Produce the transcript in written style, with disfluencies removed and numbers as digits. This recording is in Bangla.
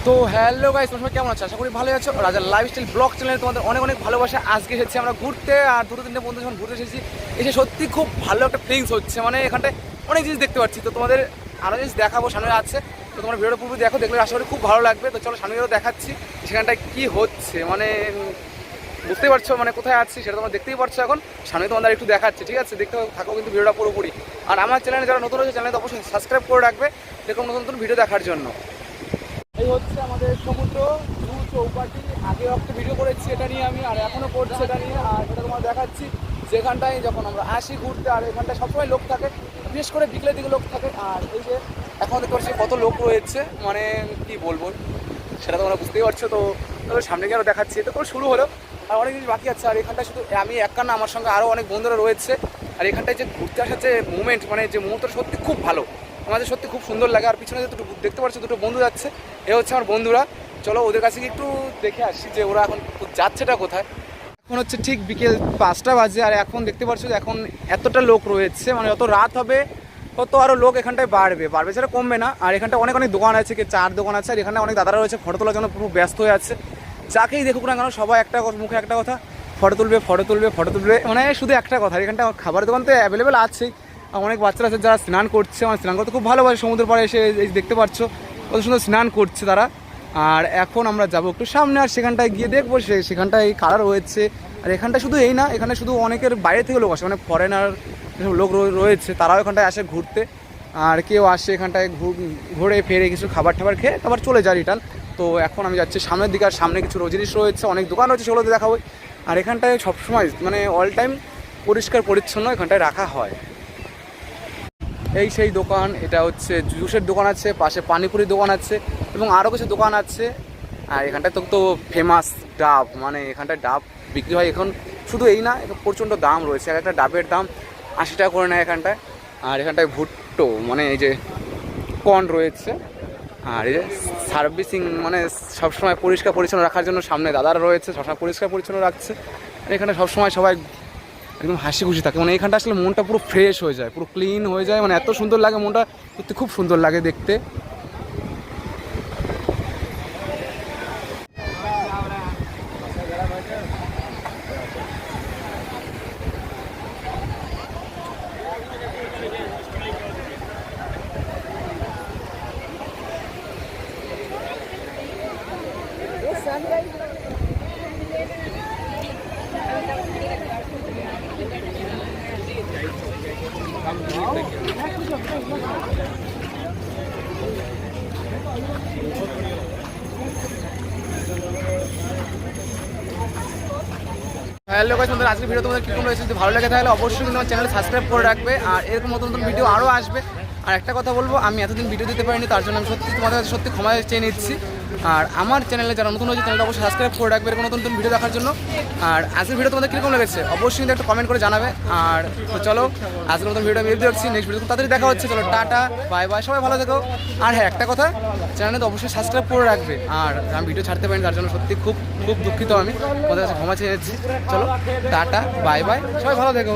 তো হ্যালো গাইস, তোমরা কেমন আছো? আশা করি ভালো আছো। রাজা লাইফস্টাইল ব্লগ চ্যানেলে তোমাদের অনেক অনেক ভালোবাসা। আজকে এসেছি আমরা ঘুরতে, আর দুটো তিনটে বন্ধু যখন ঘুরতে এসেছি, এসে সত্যি খুব ভালো একটা ফিলিংস হচ্ছে। মানে এখানটায় অনেক জিনিস দেখতে পাচ্ছি। তো তোমাদের আরও জিনিস দেখাবো, সামনে আছে। তো তোমার ভিডিওটা পুরো দেখো, দেখলে আশা করি খুব ভালো লাগবে। তো চলো সামনে দেখাচ্ছি সেখানটায় কী হচ্ছে। মানে বুঝতেই পারছো মানে কোথায় আছি সেটা তোমরা দেখতেই পারছো। এখন সামনে তোমাদের একটু দেখাচ্ছি, ঠিক আছে? দেখতে থাকো কিন্তু ভিডিওটা পুরোপুরি। আর আমার চ্যানেলে যারা নতুন রয়েছে চ্যানেলটা অবশ্যই সাবস্ক্রাইব করে রাখবে এরকম নতুন নতুন ভিডিও দেখার জন্য। এই হচ্ছে আমাদের সমুদ্র চৌপাটি। আগে একটা ভিডিও করেছি এটা নিয়ে আমি, আর এখনও করছি এটা নিয়ে। আর সেটা তোমার দেখাচ্ছি যেখানটায় যখন আমরা আসি ঘুরতে, আর এখানটায় সবসময় লোক থাকে, বিশেষ করে বিকেলের দিকে লোক থাকে। আর এই যে এখন দেখতে পাচ্ছি কত লোক রয়েছে, মানে কি বলবো সেটা তোমরা বুঝতেই পারছো। তো তবে সামনে গিয়ে আরও দেখাচ্ছি। তো করে শুরু হলো, আর অনেক জিনিস বাকি আছে। আর এখানটায় শুধু আমি একা না, আমার সঙ্গে আরও অনেক বন্ধুরা রয়েছে। আর এখানটায় যে ঘুরতে আসার যে মুভমেন্ট, মানে যে মুহূর্তটা সত্যি খুব ভালো, আমাদের সত্যি খুব সুন্দর লাগে। আর পিছনে দুটো দেখতে পাচ্ছি, দুটো বন্ধু যাচ্ছে, এ হচ্ছে আমার বন্ধুরা। চলো ওদের কাছে গিয়ে একটু দেখে আসছি যে ওরা এখন যাচ্ছেটা কোথায়। এখন হচ্ছে ঠিক বিকেল 5টা বাজে, আর এখন দেখতে পাচ্ছ যে এখন এতটা লোক রয়েছে, মানে যত রাত হবে তত আরও লোক এখানটায় বাড়বে সেটা কমবে না। আর এখানটা অনেক অনেক দোকান আছে, চার দোকান আছে। আর এখানে অনেক দাদারা রয়েছে ফটো তোলার জন্য পুরো ব্যস্ত হয়ে আছে। যাকেই দেখুক না কেন সবাই একটা মুখে একটা কথা, ফটো তুলবে, মানে শুধু একটা কথা। এখানটা খাবারের দোকান তো অ্যাভেলেবেল আছেই। অনেক বাচ্চারা আছে যারা স্নান করছে, মানে স্নান করতে খুব ভালোবাসে। সমুদ্রের পাড়ে এসে এই দেখতে পাচ্ছ কত সুন্দর স্নান করছে তারা। আর এখন আমরা যাবো একটু সামনে, আর সেখানটায় গিয়ে দেখবো সেখানটায় কারা রয়েছে। আর এখানটা শুধু এই না, এখানে শুধু অনেকের বাইরে থেকে লোক আসে, মানে ফরেনার লোক রয়েছে, তারাও এখানটায় আসে ঘুরতে। আর কেউ আসে এখানটায় ঘুরে ফেরে কিছু খাবার টাবার খেয়ে তারপর চলে যায় রিটার্ন। তো এখন আমি যাচ্ছি সামনের দিকে, আর সামনে কিছু জিনিস রয়েছে, অনেক দোকান রয়েছে, সেগুলোতে দেখাবো। আর এখানটায় সবসময় মানে অল টাইম পরিষ্কার পরিচ্ছন্ন এখানটায় রাখা হয়। এই সেই দোকান, এটা হচ্ছে জুসের দোকান আছে, পাশে পানিপুরির দোকান আছে এবং আরও কিছু দোকান আছে। আর এখানটায় তো ফেমাস ডাব, মানে এখানটায় ডাব বিক্রি হয় এখন। শুধু এই না, প্রচণ্ড দাম রয়েছে, এক একটা ডাবের দাম 80 টাকা করে নেয় এখানটায়। আর এখানটায় ভুট্টো, মানে এই যে কর্ন রয়েছে। আর এই যে সার্ভিসিং, মানে সবসময় পরিষ্কার পরিচ্ছন্ন রাখার জন্য সামনে দাদারা রয়েছে, সবসময় পরিষ্কার পরিচ্ছন্ন রাখছে। এখানে সবসময় সবাই একদম হাসি খুশি থাকে, মানে এখানটা আসলে মনটা পুরো ফ্রেশ হয়ে যায়, পুরো ক্লিন হয়ে যায়, মানে এত সুন্দর লাগে মনটা, সত্যি খুব সুন্দর লাগে দেখতে। হ্যালো গাইস, তোমাদের আজকের ভিডিও তোমাদের কীরকম রয়েছে, যদি ভালো লাগে তাহলে অবশ্যই কিন্তু আমার চ্যানেল সাবস্ক্রাইব করে রাখবে। আর এরকম নতুন নতুন ভিডিও আরও আসবে। আর একটা কথা বলবো, আমি এতদিন ভিডিও দিতে পারিনি, তার জন্য আমি সত্যি তোমাদের কাছে সত্যি ক্ষমা চেয়ে নিচ্ছি। আর আমার চ্যানেলে যারা নতুন হয়েছে চ্যানেলটা অবশ্যই সাবস্ক্রাইব করে রাখবে এরকম নতুন নতুন ভিডিও দেখার জন্য। আর আজকের ভিডিও তোমাদের কীরকম লেগেছে অবশ্যই কিন্তু একটা কমেন্ট করে জানাবে। আর তো চলো আজকের নতুন ভিডিও আমি দেখছি, নেক্সট ভিডিও তাড়াতাড়ি দেখা হচ্ছে। চলো টাটা, বাই বাই, সবাই ভালো থেকো। আর হ্যাঁ, একটা কথা, চ্যানেলে তো অবশ্যই সাবস্ক্রাইব করে রাখবে। আর আমি ভিডিও ছাড়তে পারিনি, তার জন্য সত্যি খুব খুব দুঃখিত, আমি তোমাদের কাছে ক্ষমা চেয়ে নিচ্ছি। চলো টাটা, বাই বাই, সবাই ভালো থেকো।